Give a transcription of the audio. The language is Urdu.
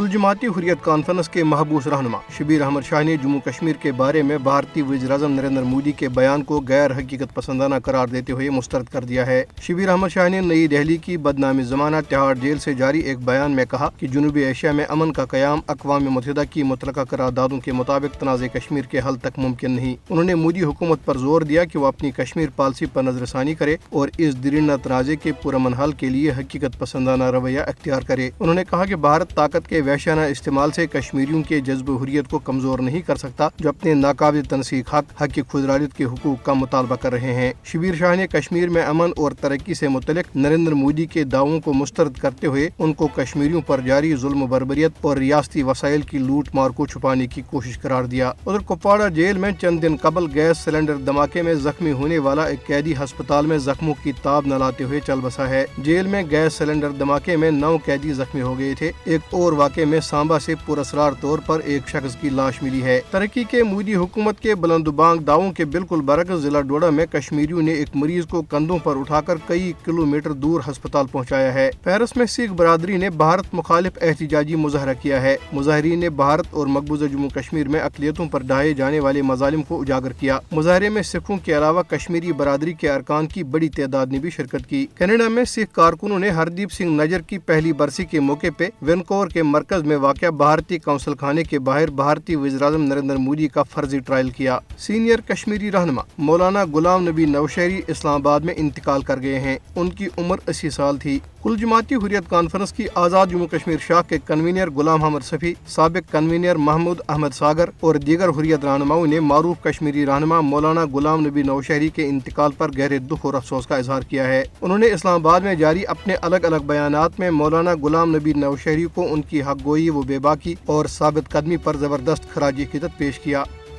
کل جماعتی حریت کانفرنس کے محبوس رہنما شبیر احمد شاہ نے جموں کشمیر کے بارے میں بھارتی وزیر اعظم نریندر مودی کے بیان کو غیر حقیقت پسندانہ قرار دیتے ہوئے مسترد کر دیا ہے۔ شبیر احمد شاہ نے نئی دہلی کی بدنامی زمانہ تہاڑ جیل سے جاری ایک بیان میں کہا کہ جنوبی ایشیا میں امن کا قیام اقوام متحدہ کی متعلقہ قراردادوں کے مطابق تنازع کشمیر کے حل تک ممکن نہیں۔ انہوں نے مودی حکومت پر زور دیا کہ وہ اپنی کشمیر پالیسی پر نظر ثانی کرے اور اس درندہ تنازع کے پرامن حل کے لیے حقیقت پسندانہ رویہ اختیار کرے۔ انہوں نے کہا کہ بھارت طاقت کے وحشیانہ استعمال سے کشمیریوں کے جذب حریت کو کمزور نہیں کر سکتا، جو اپنے ناقابل تنسیق حق خود ارادیت کے حقوق کا مطالبہ کر رہے ہیں۔ شبیر شاہ نے کشمیر میں امن اور ترقی سے متعلق نریندر مودی کے دعووں کو مسترد کرتے ہوئے ان کو کشمیریوں پر جاری ظلم و بربریت اور ریاستی وسائل کی لوٹ مار کو چھپانے کی کوشش قرار دیا۔ ادھر کپواڑہ جیل میں چند دن قبل گیس سلنڈر دھماکے میں زخمی ہونے والا ایک قیدی ہسپتال میں زخموں کی تاب نہ لاتے ہوئے چل بسا ہے۔ جیل میں گیس سلنڈر دھماکے میں 9 قیدی زخمی ہو گئے تھے۔ ایک اور واقعے میں سانبا سے پراسرار طور پر ایک شخص کی لاش ملی ہے۔ ترقی کے مودی حکومت کے بلند و بانگ دعووں کے بالکل برعکس ضلع ڈوڈا میں کشمیریوں نے ایک مریض کو کندھوں پر اٹھا کر کئی کلومیٹر دور ہسپتال پہنچایا ہے۔ پیرس میں سکھ برادری نے بھارت مخالف احتجاجی مظاہرہ کیا ہے۔ مظاہرین نے بھارت اور مقبوضہ جموں کشمیر میں اقلیتوں پر ڈھائے جانے والے مظالم کو اجاگر کیا۔ مظاہرے میں سکھوں کے علاوہ کشمیری برادری کے ارکان کی بڑی تعداد نے بھی شرکت کی۔ کینیڈا میں سکھ کارکنوں نے ہردیپ سنگھ نجر کی پہلی برسی کے موقع پہ وینکوور کے مرکز میں واقع بھارتی قونصل خانے کے باہر بھارتی وزیر اعظم نریندر مودی کا فرضی ٹرائل کیا۔ سینئر کشمیری رہنما مولانا غلام نبی نوشہری اسلام آباد میں انتقال کر گئے ہیں۔ ان کی عمر 80 سال تھی۔ کل جماعتی حریت کانفرنس کی آزاد جموں کشمیر شاخ کے کنوینر غلام احمد صفی، سابق کنوینر محمود احمد ساگر اور دیگر حریت رہنماؤں نے معروف کشمیری رہنما مولانا غلام نبی نوشہری کے انتقال پر گہرے دکھ اور افسوس کا اظہار کیا ہے۔ انہوں نے اسلام آباد میں جاری اپنے الگ الگ بیانات میں مولانا غلام نبی نوشہری کو ان کی حق گوئی و بے باکی اور ثابت قدمی پر زبردست خراج عقیدت پیش کیا۔